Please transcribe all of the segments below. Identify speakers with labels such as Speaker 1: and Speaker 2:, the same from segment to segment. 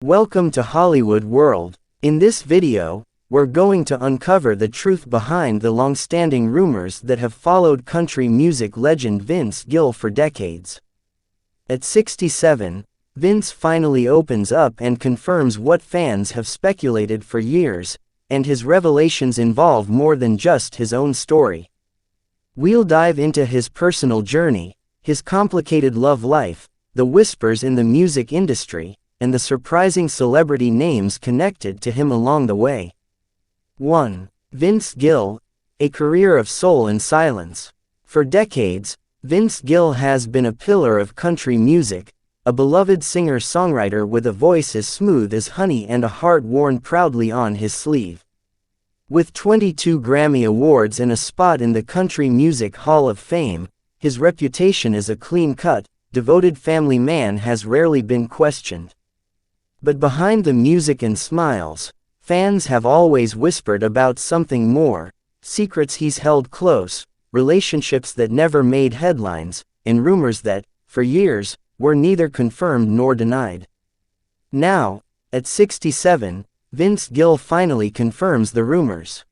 Speaker 1: Welcome to Hollywood World. In this video, we're going to uncover the truth behind the long-standing rumors that have followed country music legend Vince Gill for decades. At 67, Vince finally opens up and confirms what fans have speculated for years, and his revelations involve more than just his own story. We'll dive into his personal journey, his complicated love life, the whispers in the music industry, and the surprising celebrity names connected to him along the way. 1. Vince Gill, a career of soul and silence. For decades, Vince Gill has been a pillar of country music, a beloved singer-songwriter with a voice as smooth as honey and a heart worn proudly on his sleeve. With 22 Grammy Awards and a spot in the Country Music Hall of Fame, his reputation as a clean-cut, devoted family man has rarely been questioned. But behind the music and smiles, fans have always whispered about something more: secrets he's held close, relationships that never made headlines, and rumors that, for years, were neither confirmed nor denied. Now, at 67, Vince Gill finally confirms the rumors.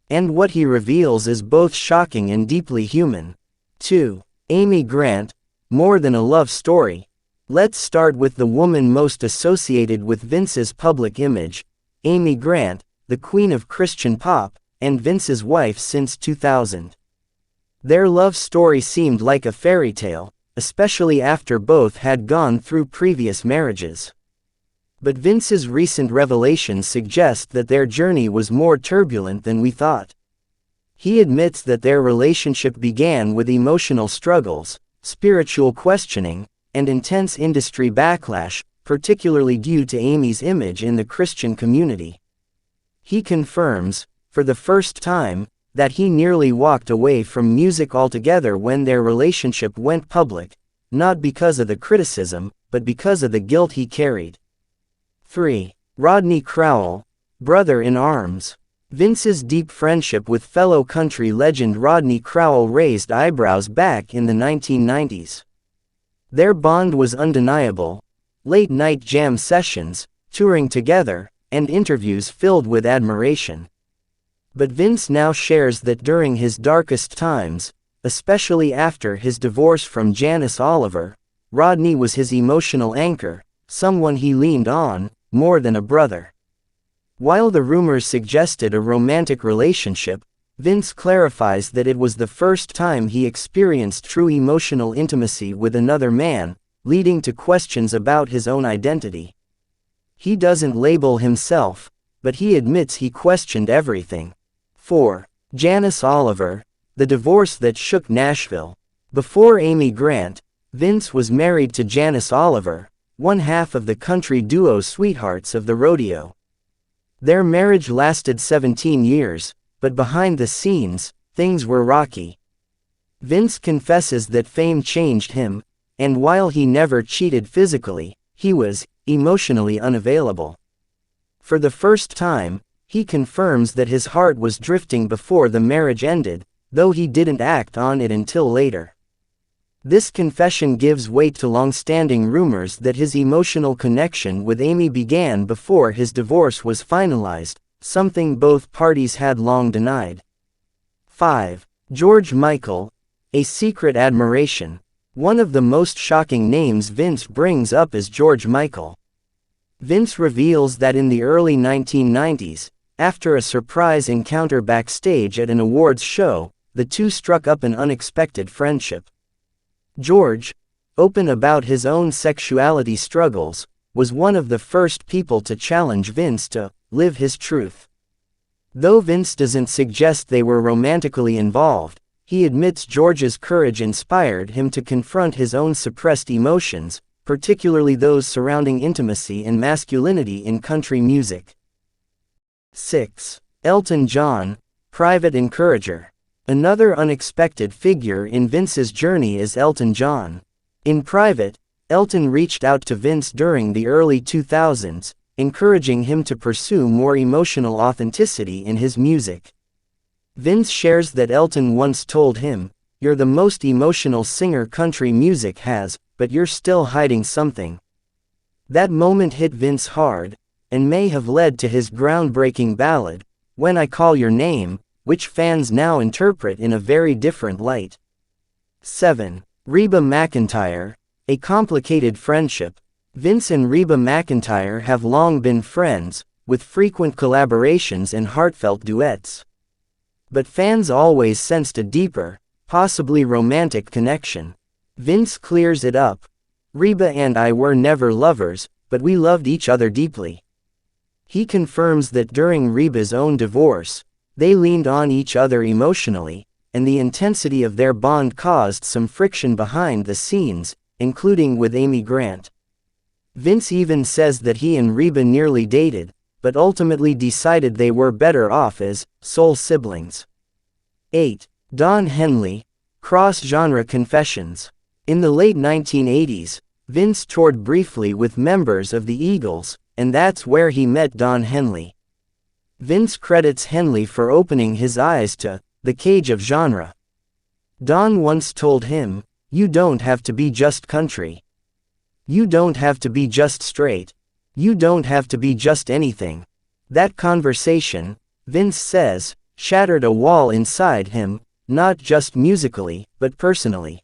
Speaker 1: And what he reveals is both shocking and deeply human. 2. Amy Grant, more than a love story. Let's start with the woman most associated with Vince's public image, Amy Grant, the queen of Christian pop, and Vince's wife since 2000. Their love story seemed like a fairy tale, especially after both had gone through previous marriages. But Vince's recent revelations suggest that their journey was more turbulent than we thought. He admits that their relationship began with emotional struggles, spiritual questioning, and intense industry backlash, particularly due to Amy's image in the Christian community. He confirms, for the first time, that he nearly walked away from music altogether when their relationship went public, not because of the criticism, but because of the guilt he carried. 3. Rodney Crowell, brother in arms. Vince's deep friendship with fellow country legend Rodney Crowell raised eyebrows back in the 1990s. Their bond was undeniable: late-night jam sessions, touring together, and interviews filled with admiration. But Vince now shares that during his darkest times, especially after his divorce from Janice Oliver, Rodney was his emotional anchor, someone he leaned on, more than a brother. While the rumors suggested a romantic relationship, Vince clarifies that it was the first time he experienced true emotional intimacy with another man, leading to questions about his own identity. He doesn't label himself, but he admits he questioned everything. 4. Janice Oliver, the divorce that shook Nashville. Before Amy Grant, Vince was married to Janice Oliver, one half of the country duo Sweethearts of the Rodeo. Their marriage lasted 17 years, but behind the scenes, things were rocky. Vince confesses that fame changed him, and while he never cheated physically, he was emotionally unavailable. For the first time, he confirms that his heart was drifting before the marriage ended, though he didn't act on it until later. This confession gives weight to long-standing rumors that his emotional connection with Amy began before his divorce was finalized, something both parties had long denied. 5. George Michael, a secret admiration. One of the most shocking names Vince brings up is George Michael. Vince reveals that in the early 1990s, after a surprise encounter backstage at an awards show, the two struck up an unexpected friendship. George, open about his own sexuality struggles, was one of the first people to challenge Vince to live his truth. Though Vince doesn't suggest they were romantically involved, he admits George's courage inspired him to confront his own suppressed emotions, particularly those surrounding intimacy and masculinity in country music. 6. Elton John, private encourager. Another unexpected figure in Vince's journey is Elton John. In private, Elton reached out to Vince during the early 2000s, encouraging him to pursue more emotional authenticity in his music. Vince shares that Elton once told him, "You're the most emotional singer country music has, but you're still hiding something." That moment hit Vince hard, and may have led to his groundbreaking ballad, When I Call Your Name, which fans now interpret in a very different light. 7. Reba McEntire, A Complicated Friendship. Vince and Reba McEntire have long been friends, with frequent collaborations and heartfelt duets. But fans always sensed a deeper, possibly romantic connection. Vince clears it up. Reba and I were never lovers, but we loved each other deeply. He confirms that during Reba's own divorce, they leaned on each other emotionally, and the intensity of their bond caused some friction behind the scenes, including with Amy Grant. Vince even says that he and Reba nearly dated, but ultimately decided they were better off as soul siblings. 8. Don Henley, Cross-Genre Confessions. In the late 1980s, Vince toured briefly with members of the Eagles, and that's where he met Don Henley. Vince credits Henley for opening his eyes to the cage of genre. Don once told him, "You don't have to be just country. You don't have to be just straight. You don't have to be just anything." That conversation, Vince says, shattered a wall inside him, not just musically, but personally.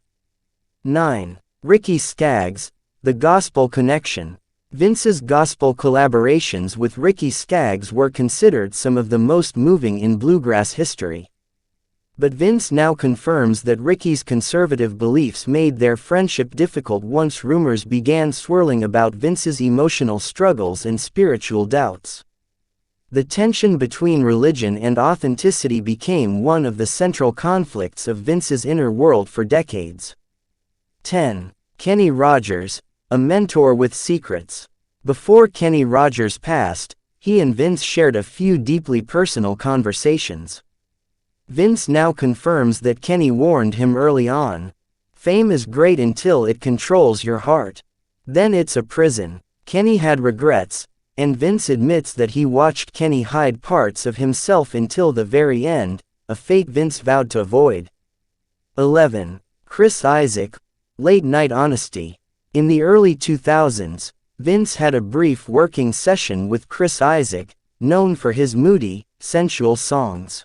Speaker 1: 9. Ricky Skaggs, The Gospel Connection. Vince's gospel collaborations with Ricky Skaggs were considered some of the most moving in bluegrass history. But Vince now confirms that Ricky's conservative beliefs made their friendship difficult once rumors began swirling about Vince's emotional struggles and spiritual doubts. The tension between religion and authenticity became one of the central conflicts of Vince's inner world for decades. 10. Kenny Rogers, A Mentor with Secrets. Before Kenny Rogers passed, he and Vince shared a few deeply personal conversations. Vince now confirms that Kenny warned him early on, "Fame is great until it controls your heart. Then it's a prison." Kenny had regrets, and Vince admits that he watched Kenny hide parts of himself until the very end, a fate Vince vowed to avoid. 11. Chris Isaak, Late Night Honesty. In the early 2000s, Vince had a brief working session with Chris Isaak, known for his moody, sensual songs.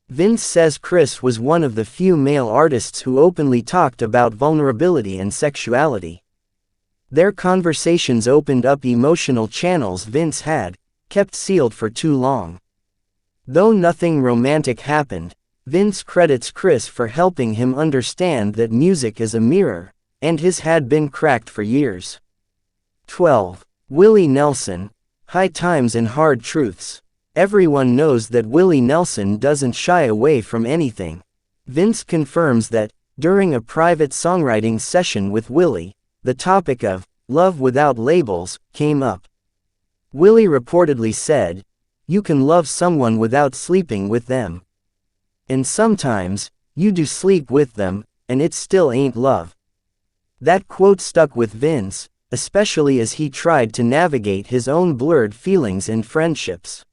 Speaker 1: Vince says Chris was one of the few male artists who openly talked about vulnerability and sexuality. Their conversations opened up emotional channels Vince had kept sealed for too long. Though nothing romantic happened, Vince credits Chris for helping him understand that music is a mirror, and his had been cracked for years. 12. Willie Nelson, High Times and Hard Truths. Everyone knows that Willie Nelson doesn't shy away from anything. Vince confirms that, during a private songwriting session with Willie, the topic of love without labels came up. Willie reportedly said, "You can love someone without sleeping with them. And sometimes, you do sleep with them, and it still ain't love." That quote stuck with Vince, especially as he tried to navigate his own blurred feelings and friendships.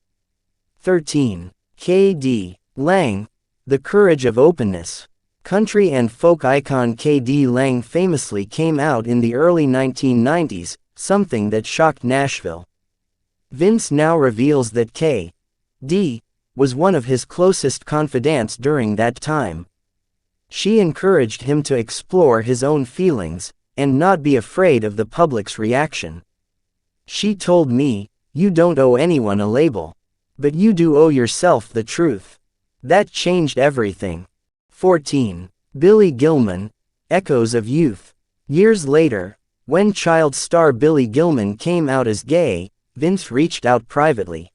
Speaker 1: 13. K.D. Lang, The Courage of Openness. Country and folk icon K.D. Lang famously came out in the early 1990s, something that shocked Nashville. Vince now reveals that K.D. was one of his closest confidants during that time. She encouraged him to explore his own feelings, and not be afraid of the public's reaction. She told me, "You don't owe anyone a label. But you do owe yourself the truth." That changed everything. 14. Billy Gilman, Echoes of Youth. Years later, when child star Billy Gilman came out as gay, Vince reached out privately.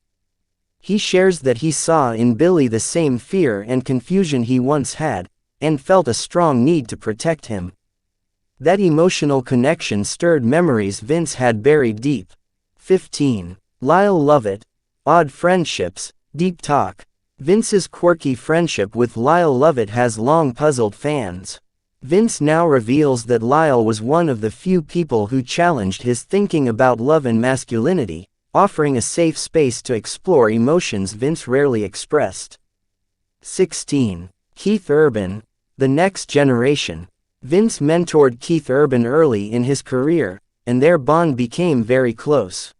Speaker 1: He shares that he saw in Billy the same fear and confusion he once had, and felt a strong need to protect him. That emotional connection stirred memories Vince had buried deep. 15. Lyle Lovett, Odd Friendships, Deep Talk. Vince's quirky friendship with Lyle Lovett has long puzzled fans. Vince now reveals that Lyle was one of the few people who challenged his thinking about love and masculinity, offering a safe space to explore emotions Vince rarely expressed. 16. Keith Urban, The Next Generation. Vince mentored Keith Urban early in his career, and their bond became very close.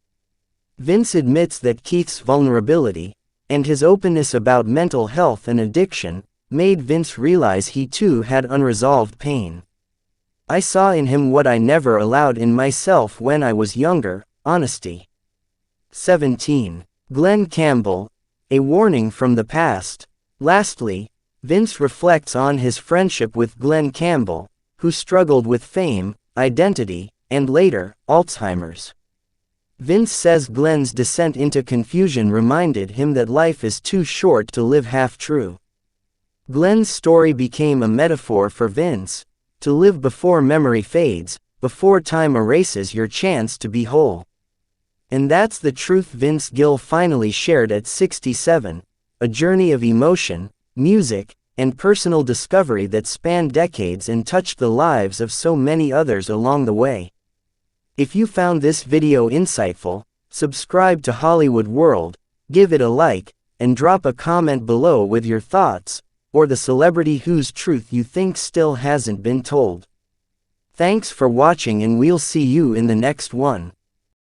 Speaker 1: Vince admits that Keith's vulnerability, and his openness about mental health and addiction, made Vince realize he too had unresolved pain. "I saw in him what I never allowed in myself when I was younger, honesty." 17. Glenn Campbell, a warning from the past. Lastly, Vince reflects on his friendship with Glenn Campbell, who struggled with fame, identity, and later, Alzheimer's. Vince says Glenn's descent into confusion reminded him that life is too short to live half-true. Glenn's story became a metaphor for Vince, to live before memory fades, before time erases your chance to be whole. And that's the truth Vince Gill finally shared at 67, a journey of emotion, music, and personal discovery that spanned decades and touched the lives of so many others along the way. If you found this video insightful, subscribe to Hollywood World, give it a like, and drop a comment below with your thoughts, or the celebrity whose truth you think still hasn't been told. Thanks for watching, and we'll see you in the next one.